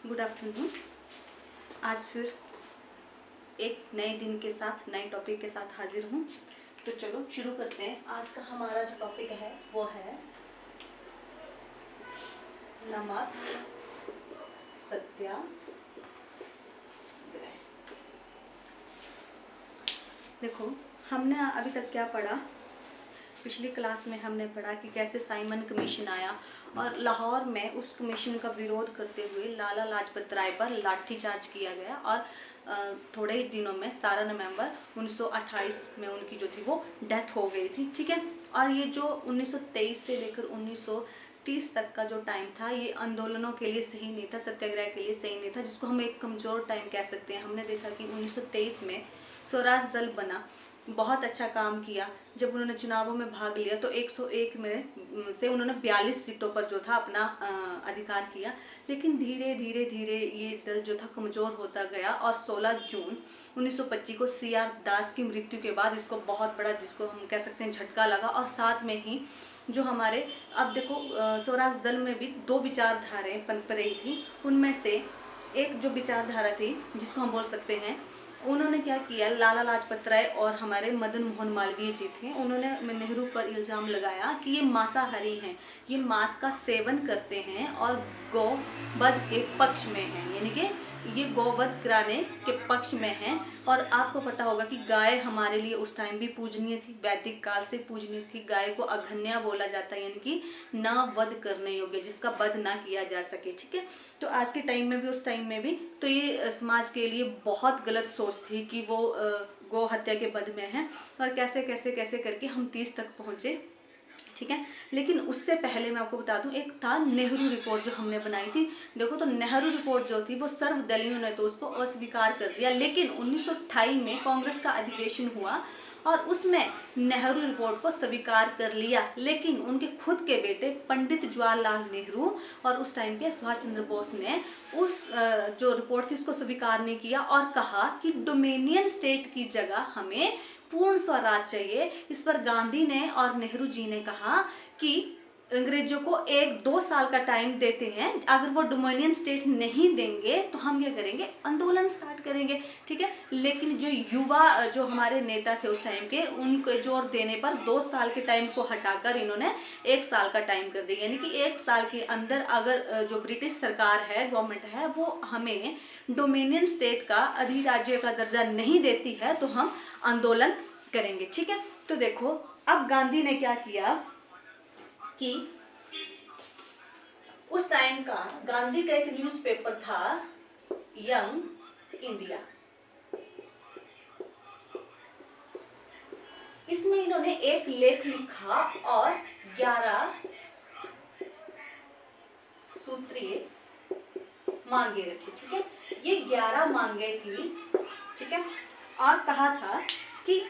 Good afternoon. आज फिर एक नए दिन के साथ नए टॉपिक के साथ हाजिर हूँ। तो चलो शुरू करते हैं। आज का हमारा जो टॉपिक है वो है नमक सत्याग्रह। देखो, हमने अभी तक क्या पढ़ा। पिछली क्लास में हमने पढ़ा कि कैसे साइमन कमीशन आया और लाहौर में उस कमीशन का विरोध करते हुए लाला लाजपत राय पर लाठीचार्ज किया गया और थोड़े ही दिनों में 17 नवंबर 1928 में उनकी जो थी वो डेथ हो गई थी। ठीक है। और ये जो 1923 से लेकर 1930 तक का जो टाइम था ये आंदोलनों के लिए सही नहीं था, सत्याग्रह के लिए सही नहीं था, जिसको हम एक कमज़ोर टाइम कह सकते हैं। हमने देखा कि 1923 में स्वराज दल बना, बहुत अच्छा काम किया। जब उन्होंने चुनावों में भाग लिया तो 101 में से उन्होंने 42 सीटों पर जो था अपना अधिकार किया। लेकिन धीरे धीरे धीरे ये दल जो था कमज़ोर होता गया और 16 जून 1925 को CR दास की मृत्यु के बाद इसको बहुत बड़ा, जिसको हम कह सकते हैं, झटका लगा। और साथ में ही जो हमारे, अब देखो, स्वराज दल में भी दो विचारधाराएं पनप रही थी। उनमें से एक जो विचारधारा थी जिसको हम बोल सकते हैं, उन्होंने क्या किया, लाला लाजपत राय और हमारे मदन मोहन मालवीय जी थे, उन्होंने नेहरू पर इल्ज़ाम लगाया कि ये मांसाहारी हैं, ये मांस का सेवन करते हैं और गौवध के पक्ष में हैं, यानी कि ये गौवध कराने के पक्ष में हैं। और आपको पता होगा कि गाय हमारे लिए उस टाइम भी पूजनीय थी, वैदिक काल से पूजनीय थी। गाय को अघन्या बोला जाता है, यानी कि ना वध करने योग्य, जिसका वध ना किया जा सके। ठीक है। तो आज के टाइम में भी, उस टाइम में भी, तो ये समाज के लिए बहुत गलत सोच थी कि वो गौ हत्या के बद में हैं और कैसे कैसे कैसे करके हम 30 तक पहुँचे। ठीक है। लेकिन उससे पहले मैं आपको बता दूं, एक था नेहरू रिपोर्ट जो हमने बनाई थी। देखो, तो नेहरू रिपोर्ट जो थी वो सर्वदलीयों ने तो उसको अस्वीकार कर दिया। लेकिन 1928 में कांग्रेस का अधिवेशन हुआ और उसमें नेहरू रिपोर्ट को स्वीकार कर लिया। लेकिन उनके खुद के बेटे पंडित जवाहरलाल नेहरू और उस टाइम के सुभाष चंद्र बोस ने उस जो रिपोर्ट थी उसको स्वीकार नहीं किया और कहा कि डोमिनियन स्टेट की जगह हमें पूर्ण स्वराज चाहिए। इस पर गांधी ने और नेहरू जी ने कहा कि अंग्रेजों को 1-2 साल का टाइम देते हैं, अगर वो डोमिनियन स्टेट नहीं देंगे तो हम क्या करेंगे, आंदोलन स्टार्ट करेंगे। ठीक है। लेकिन जो युवा, जो हमारे नेता थे उस टाइम के, उनको जोर देने पर 2 साल के टाइम को हटाकर इन्होंने 1 साल का टाइम कर दिया, यानी कि 1 साल के अंदर अगर जो ब्रिटिश सरकार है, गवर्नमेंट है, वो हमें डोमिनियन स्टेट का, अधिराज्य का दर्जा नहीं देती है तो हम आंदोलन करेंगे। ठीक है। तो देखो, अब गांधी ने क्या किया कि उस टाइम का गांधी का एक न्यूज़पेपर था यंग इंडिया। इसमें इन्होंने एक लेख लिखा और 11 सूत्रीय मांगे रखी। ठीक है। ये 11 मांगे थी। ठीक है। और कहा था कि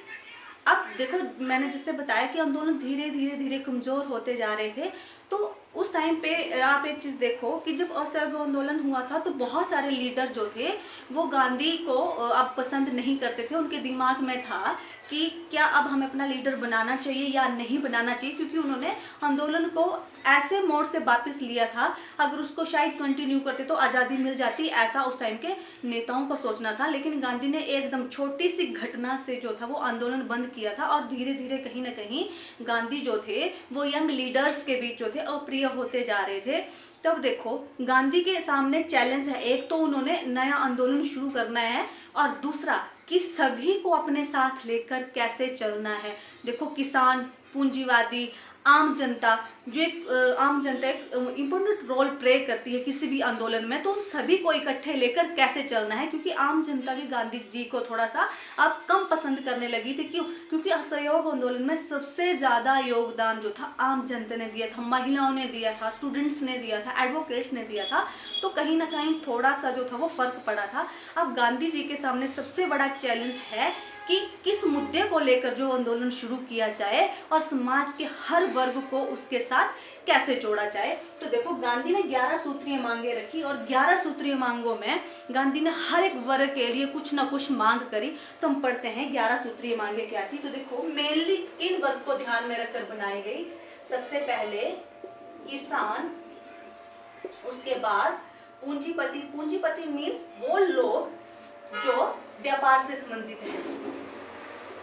अब देखो, मैंने जिससे बताया कि आंदोलन धीरे धीरे धीरे कमजोर होते जा रहे थे। तो उस टाइम पे आप एक चीज देखो कि जब असहयोग आंदोलन हुआ था तो बहुत सारे लीडर जो थे वो गांधी को अब पसंद नहीं करते थे। उनके दिमाग में था कि क्या अब हमें अपना लीडर बनाना चाहिए या नहीं बनाना चाहिए, क्योंकि उन्होंने आंदोलन को ऐसे मोड़ से वापस लिया था, अगर उसको शायद कंटिन्यू करते तो आज़ादी मिल जाती, ऐसा उस टाइम के नेताओं का सोचना था। लेकिन गांधी ने एकदम छोटी सी घटना से जो था वो आंदोलन बंद किया था और धीरे धीरे कहीं ना कहीं गांधी जो थे वो यंग लीडर्स के बीच जो थे अप्रिय होते जा रहे थे। तब देखो, गांधी के सामने चैलेंज है, एक तो उन्होंने नया आंदोलन शुरू करना है और दूसरा कि सभी को अपने साथ लेकर कैसे चलना है। देखो, किसान, पूंजीवादी, आम जनता, जो एक आम जनता एक इम्पोर्टेंट रोल प्ले करती है किसी भी आंदोलन में, तो उन सभी को इकट्ठे लेकर कैसे चलना है, क्योंकि आम जनता भी गांधी जी को थोड़ा सा अब कम पसंद करने लगी थी। क्यों? क्योंकि असहयोग आंदोलन में सबसे ज़्यादा योगदान जो था आम जनता ने दिया था, महिलाओं ने दिया था, स्टूडेंट्स ने दिया था, एडवोकेट्स ने दिया था। तो कहीं ना कहीं थोड़ा सा जो था वो फर्क पड़ा था। अब गांधी जी के सामने सबसे बड़ा चैलेंज है कि किस मुद्दे को लेकर जो आंदोलन शुरू किया जाए और समाज के हर वर्ग को उसके साथ कैसे जोड़ा जाए। तो देखो, गांधी ने 11 सूत्रीय मांगे रखी और 11 सूत्रीय मांगों में गांधी ने हर एक वर्ग के लिए कुछ ना कुछ मांग करी। तो हम पढ़ते हैं 11 सूत्रीय मांगे क्या थी। तो देखो, मेनली 3 वर्ग को ध्यान में रखकर बनाई गई। सबसे पहले किसान, उसके बाद पूंजीपति, पूंजीपति मीन्स वो लोग जो व्यापार से संबंधित हैं,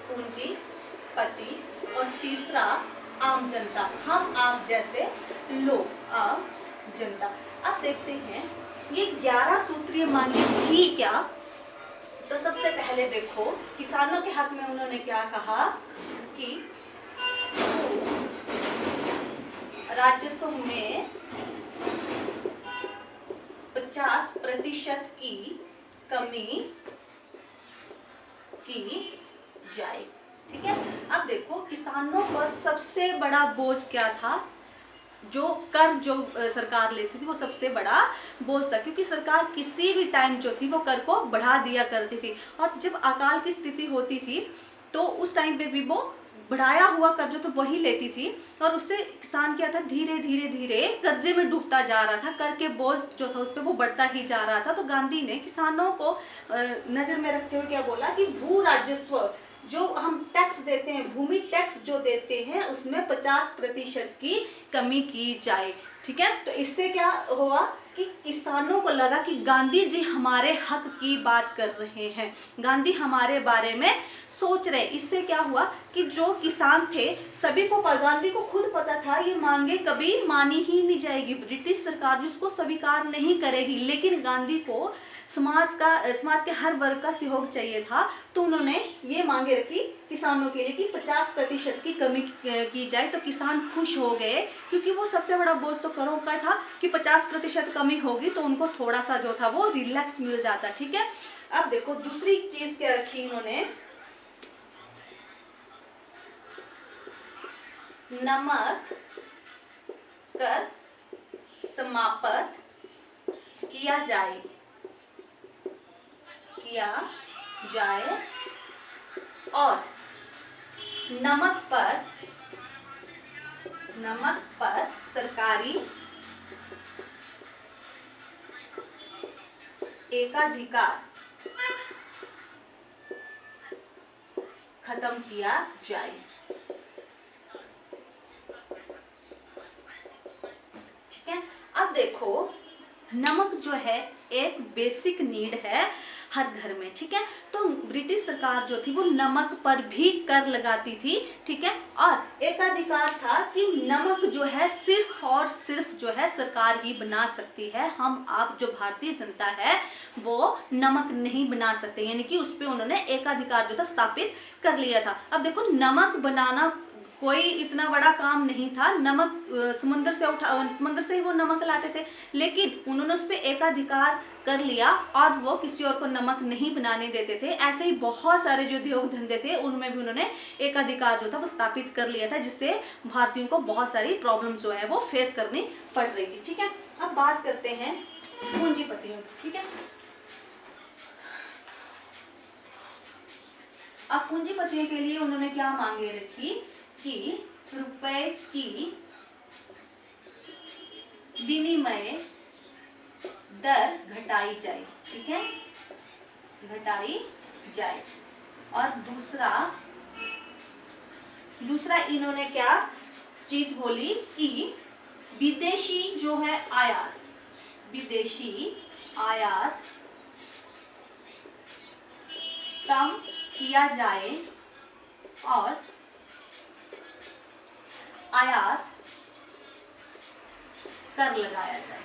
पूंजीपति। और तीसरा आम जनता, हम आप जैसे लोग, आम जनता। अब देखते हैं ये 11 सूत्रीय मांगे थी क्या। तो सबसे पहले देखो किसानों के हक में उन्होंने क्या कहा कि राजस्व में 50% की कमी की जाए। ठीक है, अब देखो किसानों पर सबसे बड़ा बोझ क्या था, जो कर जो सरकार लेती थी वो सबसे बड़ा बोझ था, क्योंकि सरकार किसी भी टाइम जो थी वो कर को बढ़ा दिया करती थी। और जब अकाल की स्थिति होती थी तो उस टाइम पे भी वो बढ़ाया हुआ कर्ज तो वही लेती थी, और उससे किसान क्या था, धीरे धीरे धीरे कर्जे में डूबता जा रहा था, कर के बोझ जो था उस पर वो बढ़ता ही जा रहा था। तो गांधी ने किसानों को नजर में रखते हुए क्या बोला कि भू राजस्व जो हम टैक्स देते हैं, भूमि टैक्स जो देते हैं, उसमें 50% की कमी की जाए। ठीक है, तो इससे क्या हुआ कि किसानों को लगा कि गांधी जी हमारे हक की बात कर रहे हैं, गांधी हमारे बारे में सोच रहे। इससे क्या हुआ कि जो किसान थे सभी को, गांधी को खुद पता था ये मांगे कभी मानी ही नहीं जाएगी, ब्रिटिश सरकार जिसको स्वीकार नहीं करेगी, लेकिन गांधी को समाज के हर वर्ग का सहयोग चाहिए था। तो उन्होंने ये मांगे रखी किसानों के लिए कि 50% की कमी की जाए। तो किसान खुश हो गए, क्योंकि वो सबसे बड़ा बोझ तो करों का था कि 50% कमी होगी तो उनको थोड़ा सा जो था वो रिलैक्स मिल जाता। ठीक है, अब देखो दूसरी चीज क्या रखी इन्होंने, नमक कर समाप्त किया जाए और नमक पर सरकारी एकाधिकार खत्म किया जाए। ठीक है, अब देखो नमक जो है एक बेसिक नीड है हर घर में। ठीक है, तो ब्रिटिश सरकार जो थी वो नमक पर भी कर लगाती थी। ठीक है, और एकाधिकार था कि नमक जो है सिर्फ और सिर्फ जो है सरकार ही बना सकती है, हम आप जो भारतीय जनता है वो नमक नहीं बना सकते, यानी कि उस पर उन्होंने एकाधिकार जो था स्थापित कर लिया था। अब देखो नमक बनाना कोई इतना बड़ा काम नहीं था, नमक समुद्र से ही वो नमक लाते थे, लेकिन उन्होंने उस पर एकाधिकार कर लिया और वो किसी और को नमक नहीं बनाने देते थे। ऐसे ही बहुत सारे जो उद्योग धंधे थे उनमें भी उन्होंने एकाधिकार जो था वो स्थापित कर लिया था, जिससे भारतीयों को बहुत सारी प्रॉब्लम जो है वो फेस करनी पड़ रही थी। ठीक है, अब बात करते हैं पूंजीपतियों की। ठीक है, अब पूंजीपतियों के लिए उन्होंने क्या मांगे रखी कि रुपए की विनिमय दर घटाई जाए। ठीक है, घटाई जाए। और दूसरा इन्होंने क्या चीज बोली कि विदेशी जो है विदेशी आयात कम किया जाए और आयात कर लगाया जाए।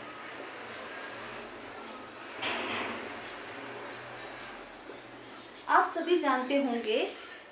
आप सभी जानते होंगे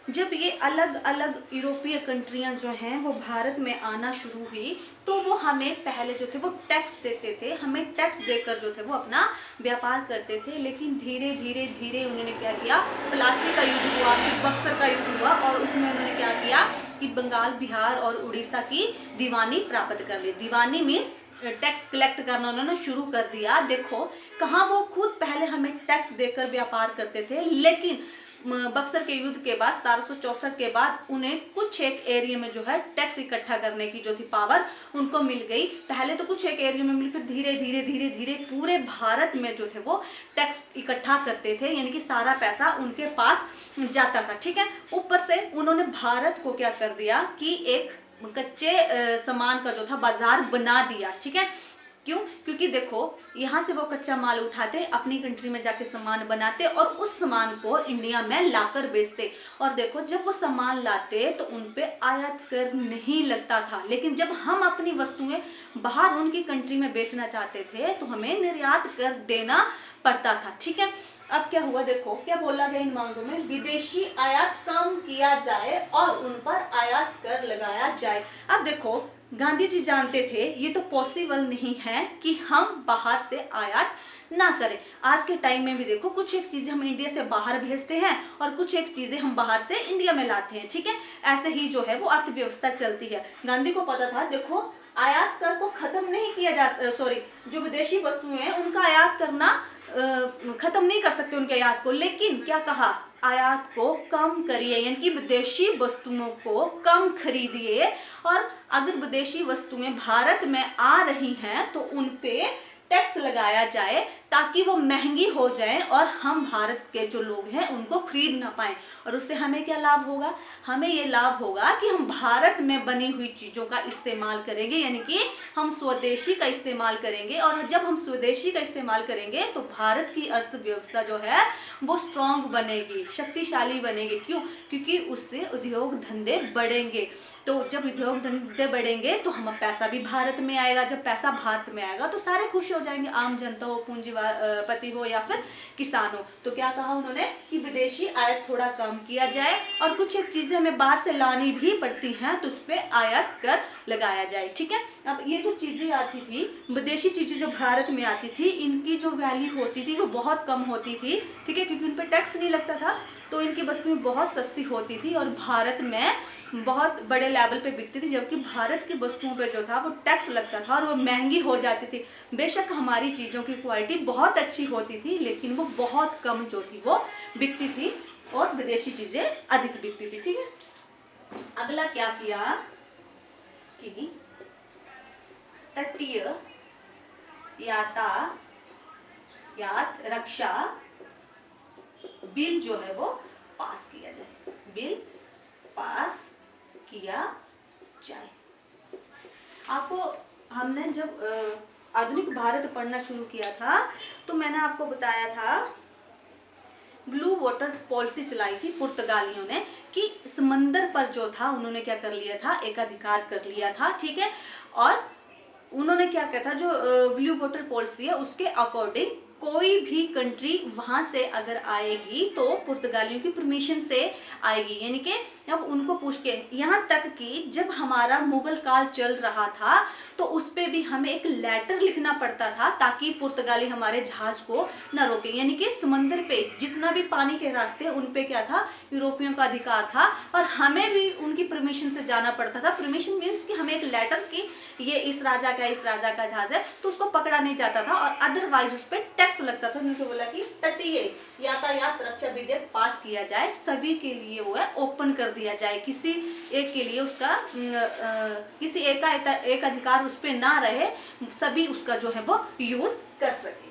जब ये अलग अलग यूरोपीय कंट्रियां जो हैं वो भारत में आना शुरू हुई तो वो हमें पहले जो थे वो टैक्स देते थे, हमें टैक्स देकर जो थे वो अपना व्यापार करते थे। लेकिन धीरे धीरे धीरे उन्होंने क्या किया, प्लासी का युद्ध हुआ, फिर बक्सर का युद्ध हुआ और उसमें उन्होंने क्या किया कि बंगाल, बिहार और उड़ीसा की दीवानी प्राप्त कर ली। दीवानी मीन्स टैक्स कलेक्ट करना उन्होंने शुरू कर दिया। देखो कहाँ वो खुद पहले हमें टैक्स देकर व्यापार करते थे, लेकिन बक्सर के युद्ध के बाद 1764 के बाद उन्हें कुछ एक एरिया में जो है टैक्स इकट्ठा करने की जो थी पावर उनको मिल गई। पहले तो कुछ एक एरिया में मिली, फिर धीरे धीरे धीरे धीरे पूरे भारत में जो थे वो टैक्स इकट्ठा करते थे, यानी कि सारा पैसा उनके पास जाता था। ठीक है, ऊपर से उन्होंने भारत को क्या कर दिया कि एक कच्चे सामान का जो था बाजार बना दिया। ठीक है, क्यों? क्योंकि देखो यहाँ से वो कच्चा माल उठाते, अपनी कंट्री में जाके सामान बनाते और उस सामान को इंडिया में लाकर बेचते। और देखो जब वो सामान लाते तो उन पे आयात कर नहीं लगता था, लेकिन जब हम अपनी वस्तुएं बाहर उनकी कंट्री में बेचना चाहते थे तो हमें निर्यात कर देना पड़ता था। ठीक है, अब क्या हुआ, देखो क्या बोला गया इन मांगों में, विदेशी आयात कम किया जाए और उन पर आयात कर लगाया जाए। अब देखो गांधी जी जानते थे ये तो पॉसिबल नहीं है कि हम बाहर से आयात ना करें। आज के टाइम में भी देखो कुछ एक चीजें हम इंडिया से बाहर भेजते हैं और कुछ एक चीजें हम बाहर से इंडिया में लाते हैं। ठीक है, ऐसे ही जो है वो अर्थव्यवस्था चलती है। गांधी को पता था देखो आयात कर को खत्म नहीं किया जा जो विदेशी वस्तुएं हैं उनका आयात करना खत्म नहीं कर सकते उनके आयात को, लेकिन क्या कहा, आयात को कम करिए, यानी कि विदेशी वस्तुओं को कम खरीदिए। और अगर विदेशी वस्तुएं भारत में आ रही हैं तो उन पे टैक्स लगाया जाए ताकि वो महंगी हो जाए और हम भारत के जो लोग हैं उनको खरीद ना पाएं। और उससे हमें क्या लाभ होगा, हमें ये लाभ होगा कि हम भारत में बनी हुई चीज़ों का इस्तेमाल करेंगे, यानी कि हम स्वदेशी का इस्तेमाल करेंगे। और जब हम स्वदेशी का इस्तेमाल करेंगे तो भारत की अर्थव्यवस्था जो है वो स्ट्रांग बनेगी, शक्तिशाली बनेगी। क्यों? क्योंकि उससे उद्योग धंधे बढ़ेंगे। तो जब उद्योग धंधे बढ़ेंगे तो हम पैसा भी भारत में आएगा, जब पैसा भारत में आएगा तो सारे खुश हो जाएंगे, आम जनता हो, पूंजीपति हो या फिर किसान हो। तो क्या कहा उन्होंने कि विदेशी आयात थोड़ा कम किया जाए और कुछ एक चीजें हमें बाहर से लानी भी पड़ती हैं तो उस पर आयात कर लगाया जाए। ठीक है, अब ये जो चीजें आती थी, विदेशी चीजें जो भारत में आती थी, इनकी जो वैल्यू होती थी वो बहुत कम होती थी। ठीक है, क्योंकि उन पर टैक्स नहीं लगता था तो इनकी वस्तुएं बहुत सस्ती होती थी और भारत में बहुत बड़े लेवल पे बिकती थी, जबकि भारत की वस्तुओं पे जो था वो टैक्स लगता था और वो महंगी हो जाती थी। बेशक हमारी चीज़ों की क्वालिटी बहुत अच्छी होती थी लेकिन वो बहुत कम जो थी वो बिकती थी और विदेशी चीज़ें अधिक बिकती थी। ठीक है, अगला क्या किया कि तटीय यातायात रक्षा बिल जो है वो पास किया जाए, बिल पास किया जाए। आपको हमने जब आधुनिक भारत पढ़ना शुरू किया था तो मैंने आपको बताया था ब्लू वाटर पॉलिसी चलाई थी पुर्तगालियों ने कि समंदर पर जो था उन्होंने क्या कर लिया था, एकाधिकार कर लिया था। ठीक है, और उन्होंने क्या किया था, जो ब्लू वाटर पॉलिसी है उसके अकॉर्डिंग कोई भी कंट्री वहां से अगर आएगी तो पुर्तगालियों की परमिशन से आएगी, यानी कि अब उनको पूछ के, यहाँ तक कि जब हमारा मुगल काल चल रहा था तो उस पे भी हमें एक लेटर लिखना पड़ता था ताकि पुर्तगाली हमारे जहाज को न रोके। यानी कि समंदर पे जितना भी पानी के रास्ते उन पे क्या था, यूरोपियों का अधिकार था और हमें भी उनकी परमिशन से जाना पड़ता था। परमिशन मीन्स कि हमें एक लेटर की ये इस राजा का जहाज है तो उसको पकड़ा नहीं जाता था और अदरवाइज उस पर टैक्स लगता था। उन्होंने बोला कि तटीय यातायात रक्षा विधेयक पास किया जाए, सभी के लिए वो है ओपन कर दिया जाए, किसी एक के लिए उसका किसी एक का एक अधिकार उस पर ना रहे, सभी उसका जो है वो यूज कर सके।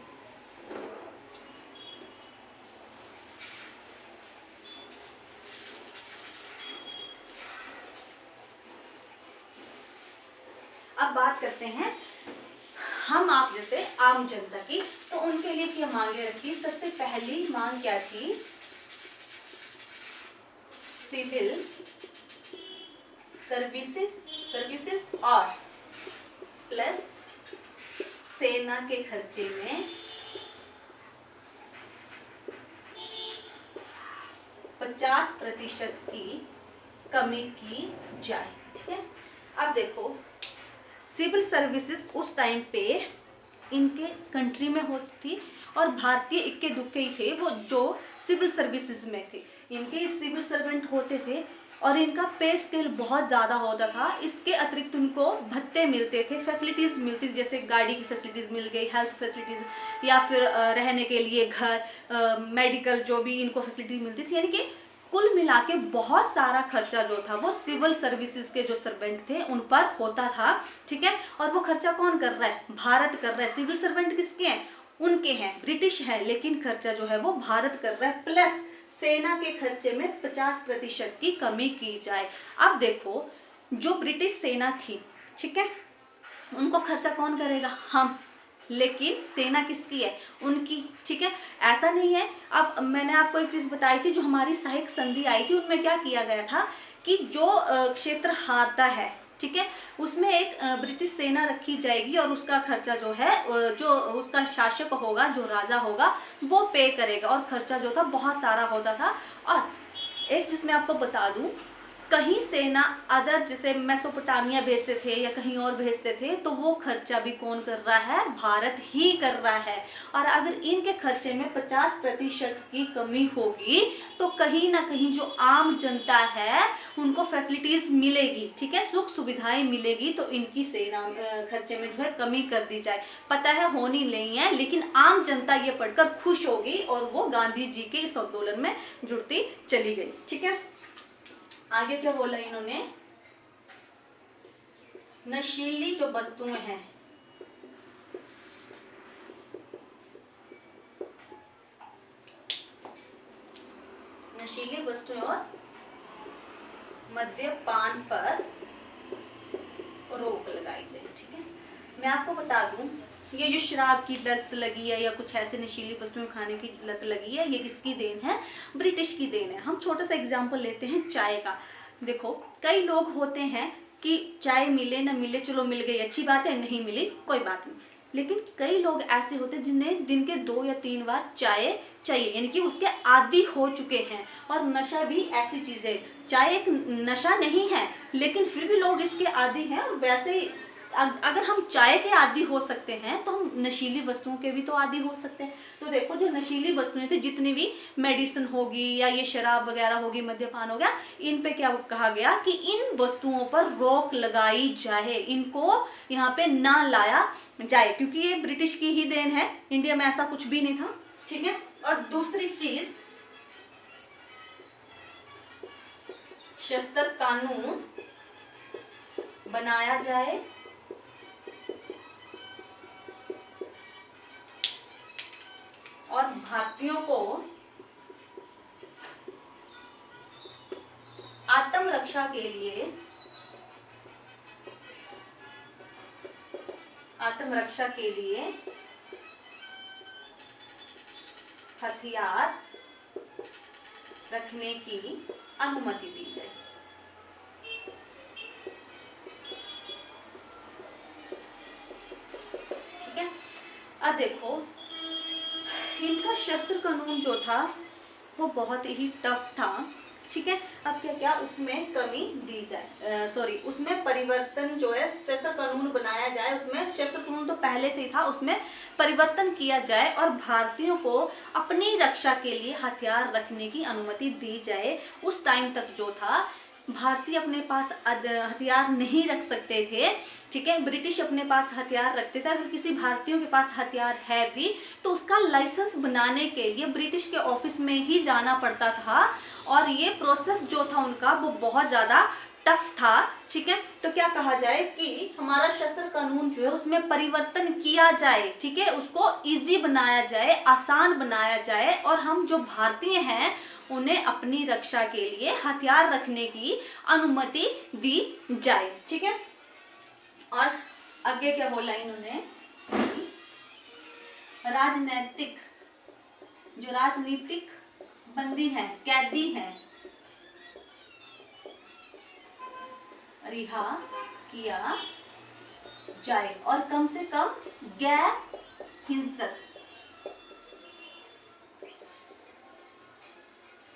अब बात करते हैं हम आप जैसे आम जनता की, तो उनके लिए क्या मांगे रखी। सबसे पहली मांग क्या थी, सिविल सर्विसेज और प्लस सेना के खर्चे में 50% की कमी की जाए। ठीक है, अब देखो सिविल सर्विसेज उस टाइम पे इनके कंट्री में होती थी और भारतीय इक्के दुक्के ही थे वो जो सिविल सर्विसेज में थे, इनके सिविल सर्वेंट होते थे और इनका पे स्केल बहुत ज़्यादा होता था। इसके अतिरिक्त उनको भत्ते मिलते थे, फैसिलिटीज़ मिलती थी, जैसे गाड़ी की फैसिलिटीज़ मिल गई, हेल्थ फैसिलिटीज़ या फिर रहने के लिए घर, मेडिकल जो भी इनको फैसिलिटी मिलती थी। यानी कि कुल मिला के बहुत सारा खर्चा जो था वो सिविल सर्विसेज के जो सर्वेंट थे उन पर होता था। ठीक है, और वो खर्चा कौन कर रहा है, भारत कर रहा है। सिविल सर्वेंट किसके हैं, उनके हैं, ब्रिटिश है, लेकिन खर्चा जो है वो भारत कर रहा है। प्लस सेना के खर्चे में 50% की कमी की जाए। अब देखो जो ब्रिटिश सेना थी, ठीक है, उनको खर्चा कौन करेगा, हम, लेकिन सेना किसकी है? उनकी। ठीक है, ऐसा नहीं है। अब मैंने आपको एक चीज बताई थी, जो हमारी सहायक संधि आई थी उनमें क्या किया गया था कि जो क्षेत्र हारता है, ठीक है, उसमें एक ब्रिटिश सेना रखी जाएगी और उसका खर्चा जो है, जो उसका शासक होगा, जो राजा होगा, वो पे करेगा। और खर्चा जो था बहुत सारा होता था। और एक चीज मैं आपको बता दूं, कहीं सेना अदर जैसे मेसोपोटामिया भेजते थे या कहीं और भेजते थे, तो वो खर्चा भी कौन कर रहा है? भारत ही कर रहा है। और अगर इनके खर्चे में 50% की कमी होगी तो कहीं ना कहीं जो आम जनता है उनको फैसिलिटीज मिलेगी, ठीक है, सुख सुविधाएं मिलेगी, तो इनकी सेना खर्चे में जो है कमी कर दी जाए। पता है होनी नहीं है, लेकिन आम जनता ये पढ़कर खुश होगी और वो गांधी जी के इस आंदोलन में जुड़ती चली गई। ठीक है, आगे क्या बोला इन्होंने? नशीली जो वस्तुएं हैं, नशीली वस्तुएं और मद्यपान पर रोक लगाई जाए। ठीक है, मैं आपको बता दूं, ये जो शराब की लत लगी है या कुछ ऐसे नशीली वस्तुएं खाने की लत लगी है, ये किसकी देन है? ब्रिटिश की देन है। हम छोटा सा एग्जांपल लेते हैं चाय का। देखो, कई लोग होते हैं कि चाय मिले ना मिले, चलो मिल गई अच्छी बात है, नहीं मिली कोई बात नहीं, लेकिन कई लोग ऐसे होते हैं जिन्हें दिन के 2 या 3 बार चाय चाहिए, यानी कि उसके आदी हो चुके हैं। और नशा भी ऐसी चीज है, चाय एक नशा नहीं है लेकिन फिर भी लोग इसके आदी हैं। और वैसे ही अगर हम चाय के आदी हो सकते हैं तो हम नशीली वस्तुओं के भी तो आदी हो सकते हैं। तो देखो, जो नशीली वस्तुएं थी, जितनी भी मेडिसिन होगी या ये शराब वगैरह होगी, मद्यपान हो गया, इन पे क्या कहा गया कि इन वस्तुओं पर रोक लगाई जाए, इनको यहाँ पे ना लाया जाए, क्योंकि ये ब्रिटिश की ही देन है, इंडिया में ऐसा कुछ भी नहीं था। ठीक है, और दूसरी चीज, सशस्त्र कानून बनाया जाए और भारतीयों को आत्मरक्षा के लिए हथियार रखने की अनुमति दी जाए। ठीक है, अब देखो, इनका शस्त्र कानून जो था वो बहुत ही टफ था। ठीक है, अब क्या क्या उसमें कमी दी जाए, उसमें परिवर्तन जो है, शस्त्र कानून बनाया जाए, उसमें शस्त्र कानून तो पहले से ही था, उसमें परिवर्तन किया जाए और भारतीयों को अपनी रक्षा के लिए हथियार रखने की अनुमति दी जाए। उस टाइम तक जो था, भारतीय अपने पास हथियार नहीं रख सकते थे। ठीक है, ब्रिटिश अपने पास हथियार रखते थे। अगर किसी भारतीयों के पास हथियार है भी तो उसका लाइसेंस बनाने के लिए ब्रिटिश के ऑफिस में ही जाना पड़ता था, और ये प्रोसेस जो था उनका वो बहुत ज़्यादा टफ था। ठीक है, तो क्या कहा जाए कि हमारा शस्त्र कानून जो है उसमें परिवर्तन किया जाए, ठीक है, उसको इजी बनाया जाए, आसान बनाया जाए, और हम जो भारतीय हैं उन्हें अपनी रक्षा के लिए हथियार रखने की अनुमति दी जाए। ठीक है, और आगे क्या बोला इन्होंने? राजनीतिक बंदी हैं, कैदी हैं, रिहा किया जाए, और कम से कम गैर हिंसक।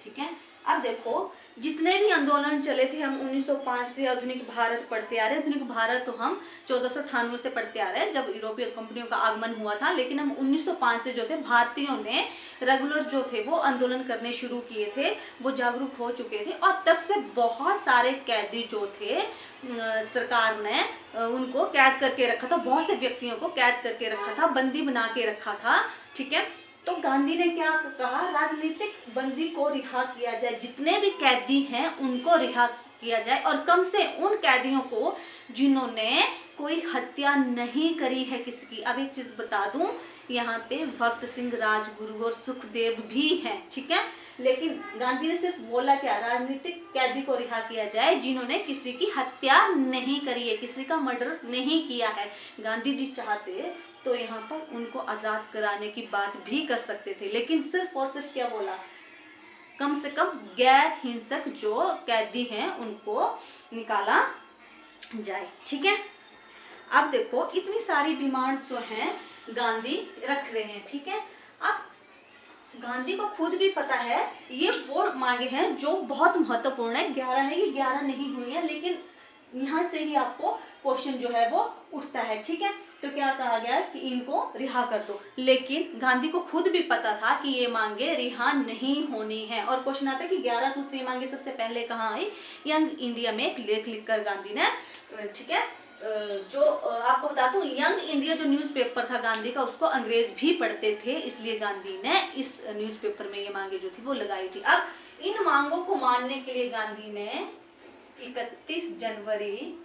ठीक है, अब देखो, जितने भी आंदोलन चले थे, हम 1905 से आधुनिक भारत पढ़ते आ रहे हैं। आधुनिक भारत तो हम 1498 से पढ़ते आ रहे हैं, जब यूरोपीय कंपनियों का आगमन हुआ था, लेकिन हम 1905 से जो थे, भारतीयों ने रेगुलर जो थे वो आंदोलन करने शुरू किए थे, वो जागरूक हो चुके थे, और तब से बहुत सारे कैदी जो थे, सरकार ने उनको कैद करके रखा था, बहुत से व्यक्तियों को कैद करके रखा था, बंदी बना के रखा था। ठीक है, तो गांधी ने क्या कहा? राजनीतिक बंदी को रिहा किया जाए, जितने भी कैदी हैं उनको रिहा किया जाए, और कम से उन कैदियों को जिन्होंने कोई हत्या नहीं करी है किसी की। अब एक चीज बता दूं, यहाँ पे भगत सिंह, राजगुरु और सुखदेव भी हैं। ठीक है, लेकिन गांधी ने सिर्फ बोला क्या? राजनीतिक कैदी को रिहा किया जाए जिन्होंने किसी की हत्या नहीं करी है, किसी का मर्डर नहीं किया है। गांधी जी चाहते तो यहाँ पर उनको आज़ाद कराने की बात भी कर सकते थे, लेकिन सिर्फ और सिर्फ क्या बोला, कम से कम गैर हिंसक जो कैदी हैं उनको निकाला जाए। ठीक है, अब देखो इतनी सारी डिमांड्स जो हैं गांधी रख रहे हैं। ठीक है, अब गांधी को खुद भी पता है ये वो मांगे हैं जो बहुत महत्वपूर्ण है। 11 है, ये 11 नहीं हुई है, लेकिन यहाँ से ही आपको क्वेश्चन जो है वो उठता है। ठीक है, तो क्या कहा गया कि इनको रिहा कर दो, लेकिन गांधी को खुद भी पता था कि ये मांगे रिहा नहीं होनी है। और क्वेश्चन आता है कि 11 सूत्रीय मांगे सबसे पहले कहाँ आई, यंग इंडिया में एक लेख लिखकर गांधी ने, ठीक है, जो आपको बता दूं यंग इंडिया जो न्यूज़पेपर था गांधी का, उसको अंग्रेज भी पढ़ते थे, इसलिए गांधी ने इस न्यूज़पेपर में ये मांगे जो थी वो लगाई थी। अब इन मांगों को मानने के लिए गांधी ने 31 जनवरी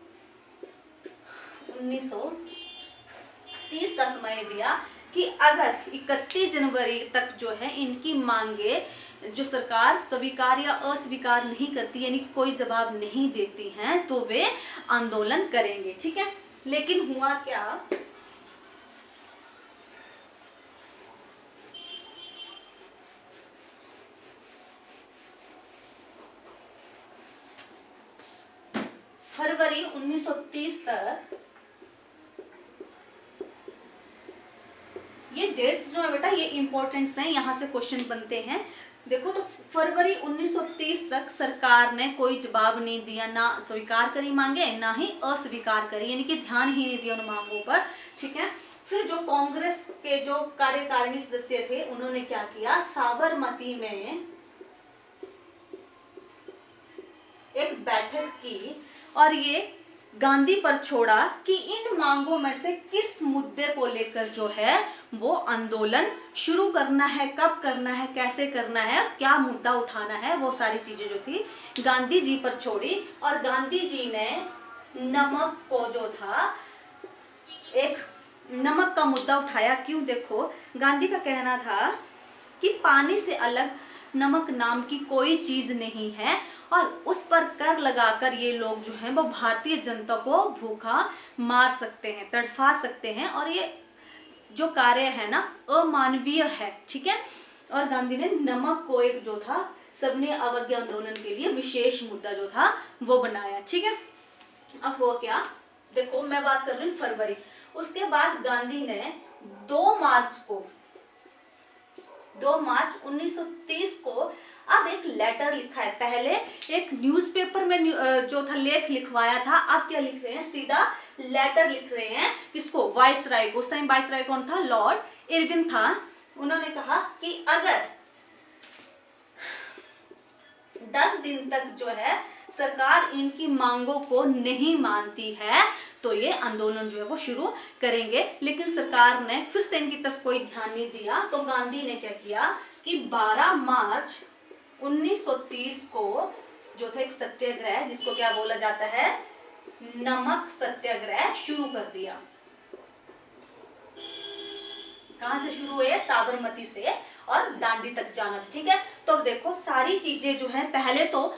1930 का समय दिया कि अगर 31 जनवरी तक जो है इनकी मांगे जो सरकार स्वीकार या अस्वीकार नहीं करती, यानी कि कोई जवाब नहीं देती हैं, तो वे आंदोलन करेंगे। ठीक है, लेकिन हुआ क्या, फरवरी 1930 तक, ये डेट्स जो है बेटा ये इंपॉर्टेंट हैं, यहाँ से क्वेश्चन बनते हैं। देखो तो फरवरी 1930 तक सरकार ने कोई जवाब नहीं दिया, ना स्वीकार करी मांगे ना ही अस्वीकार करी, यानी कि ध्यान ही नहीं दिया उन मांगों पर। ठीक है, फिर जो कांग्रेस के जो कार्यकारिणी सदस्य थे उन्होंने क्या किया, साबरमती में एक बैठक की और ये गांधी पर छोड़ा कि इन मांगों में से किस मुद्दे को लेकर जो है वो आंदोलन शुरू करना है, कब करना है, कैसे करना है, क्या मुद्दा उठाना है, वो सारी चीजें जो थी गांधी जी पर छोड़ी। और गांधी जी ने नमक को जो था, एक नमक का मुद्दा उठाया। क्यों, देखो गांधी का कहना था कि पानी से अलग नमक नाम की कोई चीज नहीं है और उस पर कर लगाकर ये लोग जो हैं वो भारतीय जनता को भूखा मार सकते हैं, तड़फा सकते हैं, और ये जो कार्य है ना अमानवीय है। ठीक है, और गांधी ने नमक को एक जो था सबने अवज्ञा आंदोलन के लिए विशेष मुद्दा जो था वो बनाया। ठीक है, अब हुआ क्या, देखो मैं बात कर रही हूँ फरवरी, उसके बाद गांधी ने 2 मार्च 1930 को अब एक लेटर लिखा है। पहले एक न्यूज़पेपर में जो था लेख लिखवाया था, अब क्या लिख रहे हैं, सीधा लेटर लिख रहे हैं। किसको, वाइसराय को। उस टाइम वाइसराय कौन था, लॉर्ड इरविन था। उन्होंने कहा कि अगर 10 दिन तक जो है सरकार इनकी मांगों को नहीं मानती है तो ये आंदोलन जो है वो शुरू करेंगे। लेकिन सरकार ने फिर से इनकी तरफ कोई ध्यान नहीं दिया, तो गांधी ने क्या किया कि 12 मार्च 1930 को जो था एक सत्याग्रह, जिसको क्या बोला जाता है, नमक सत्याग्रह, शुरू कर दिया। कहां से शुरू हुए, साबरमती से, और दांडी तक जाना था। ठीक है, तो अब देखो सारी चीजें जो है, पहले तो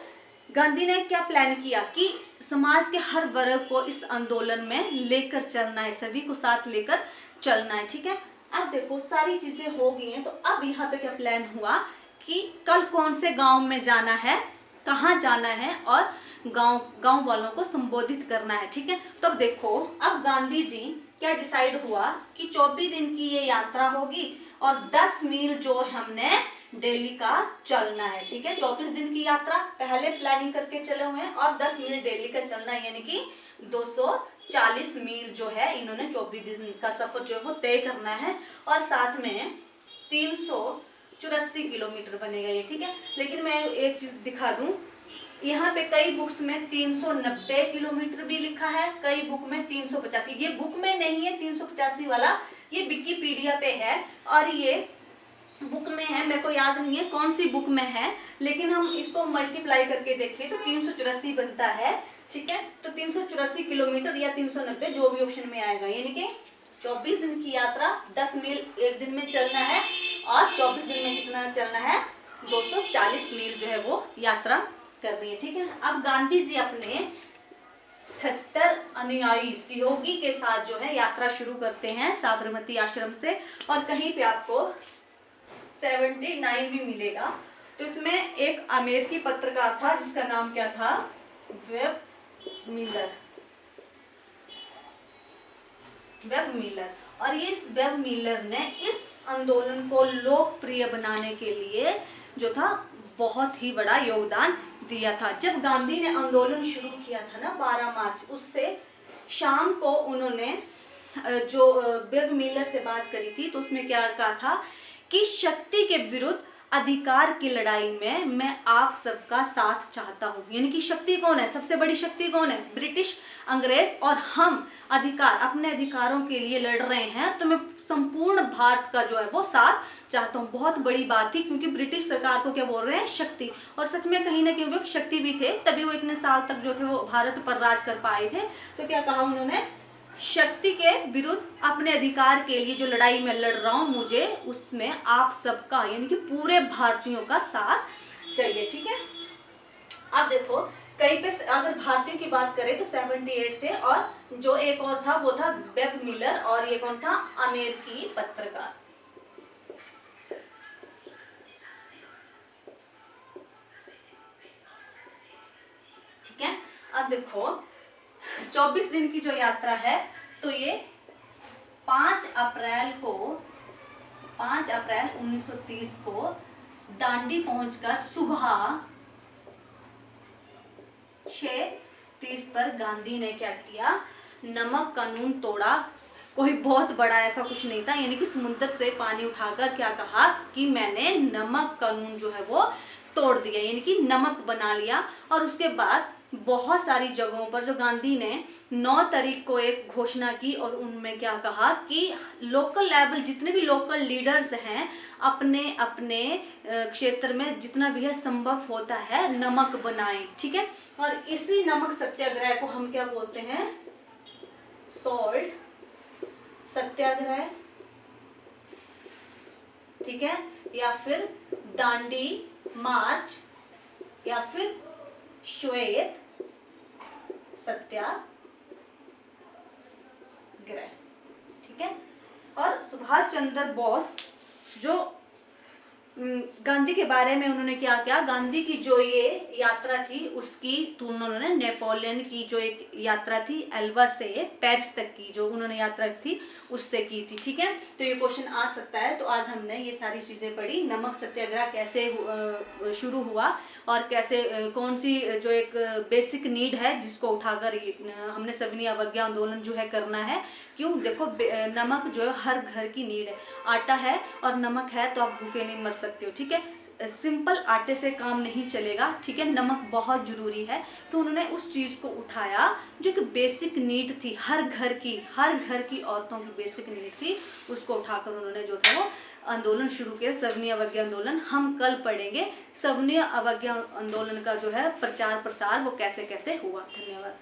गांधी ने क्या प्लान किया कि समाज के हर वर्ग को इस आंदोलन में लेकर चलना है, सभी को साथ लेकर चलना है। ठीक है, अब देखो सारी चीजें हो गई हैं, तो अब यहाँ पे क्या प्लान हुआ कि कल कौन से गांव में जाना है, कहाँ जाना है, और गांव वालों को संबोधित करना है। ठीक है, तो अब देखो अब गांधी जी क्या डिसाइड हुआ कि 24 दिन की ये यात्रा होगी और 10 मील जो हमने दिल्ली का चलना है। ठीक है, 24 दिन की यात्रा पहले प्लानिंग करके चले हुए हैं और 10 मील दिल्ली का चलना है, यानी कि 240 मील जो है इन्होंने 24 दिन का सफर जो है वो तय करना है, और साथ में 384 किलोमीटर बनेगा ये। ठीक है, लेकिन मैं एक चीज दिखा दूं, यहाँ पे कई बुक्स में 390 किलोमीटर भी लिखा है, कई बुक में 385। ये बुक में नहीं है 385 वाला, ये विकिपीडिया पे है, और ये बुक में है, मेरे को याद नहीं है कौन सी बुक में है, लेकिन हम इसको मल्टीप्लाई करके देखें तो 384 बनता है। ठीक है, तो 384 किलोमीटर या 390 जो भी ऑप्शन में आएगा, यानी कि 24 दिन की यात्रा, 10 मील एक दिन में चलना है, और 24 दिन में कितना चलना है, 240 मील जो है वो यात्रा करनी है। ठीक है, अब गांधी जी अपने 78 अनुयायी सहयोगी के साथ जो है यात्रा शुरू करते हैं साबरमती आश्रम से। और कहीं पे आपको 79 भी मिलेगा। तो इसमें एक अमेरिकी पत्रकार था जिसका नाम क्या था, वेब मिलर। और इस वेब मिलर ने इस आंदोलन को लोकप्रिय बनाने के लिए जो था बहुत ही बड़ा योगदान दिया था। जब गांधी ने आंदोलन शुरू किया था ना 12 मार्च, उससे शाम को उन्होंने जो वेब मिलर से बात करी थी तो उसमें क्या कहा था कि शक्ति के विरुद्ध अधिकार की लड़ाई में मैं आप सबका साथ चाहता हूँ। यानी कि शक्ति कौन है, सबसे बड़ी शक्ति कौन है, ब्रिटिश, अंग्रेज, और हम अपने अधिकारों के लिए लड़ रहे हैं। तो मैं संपूर्ण भारत का जो है वो साथ चाहता हूँ। बहुत बड़ी बात थी क्योंकि ब्रिटिश सरकार को क्या बोल रहे हैं, शक्ति। और सच में कहीं ना कहीं वो शक्ति भी थे, तभी वो इतने साल तक जो थे वो भारत पर राज कर पाए थे। तो क्या कहा उन्होंने, शक्ति के विरुद्ध अपने अधिकार के लिए जो लड़ाई में लड़ रहा हूं, मुझे उसमें आप सबका यानी कि पूरे भारतीयों का साथ चाहिए। ठीक है, अब देखो कहीं पे अगर भारतीयों की बात करें तो 78 थे, और जो एक और था वो था वेब मिलर, और ये कौन था, अमेरिकी पत्रकार। ठीक है, अब देखो 24 दिन की जो यात्रा है, तो ये 5 अप्रैल 1930 को दांडी पहुंचकर सुबह 6:30 पर गांधी ने क्या किया, नमक कानून तोड़ा। कोई बहुत बड़ा ऐसा कुछ नहीं था, यानी कि समुद्र से पानी उठाकर क्या कहा कि मैंने नमक कानून जो है वो तोड़ दिया, यानी कि नमक बना लिया। और उसके बाद बहुत सारी जगहों पर जो गांधी ने 9 तारीख को एक घोषणा की, और उनमें क्या कहा कि लोकल लेवल जितने भी लोकल लीडर्स हैं अपने अपने क्षेत्र में जितना भी है संभव होता है नमक बनाएं। ठीक है, और इसी नमक सत्याग्रह को हम क्या बोलते हैं, सॉल्ट सत्याग्रह। ठीक है, या फिर दांडी मार्च, या फिर श्वेत सत्याग्रह। ठीक है, और सुभाष चंद्र बोस जो गांधी के बारे में उन्होंने क्या किया, गांधी की जो ये यात्रा थी उसकी तुलना उन्होंने नेपोलियन की जो एक यात्रा थी एल्वा से पेरिस तक की जो उन्होंने यात्रा थी उससे की थी। ठीक है, तो ये क्वेश्चन आ सकता है। तो आज हमने ये सारी चीजें पढ़ी, नमक सत्याग्रह कैसे शुरू हुआ और कैसे कौन सी जो एक बेसिक नीड है जिसको उठाकर हमने सविनय अवज्ञा आंदोलन जो है करना है। क्यों, देखो नमक जो है हर घर की नीड है, आटा है और नमक है तो आप भूखे नहीं मर सकते हो। ठीक है, सिंपल आटे से काम नहीं चलेगा। ठीक है, नमक बहुत जरूरी है। तो उन्होंने उस चीज को उठाया जो कि बेसिक नीड थी, हर घर की औरतों की बेसिक नीड थी, उसको उठाकर उन्होंने जो था वो आंदोलन शुरू किया, सविनय अवज्ञा आंदोलन। हम कल पढ़ेंगे सविनय अवज्ञा आंदोलन का जो है प्रचार प्रसार वो कैसे कैसे हुआ। धन्यवाद।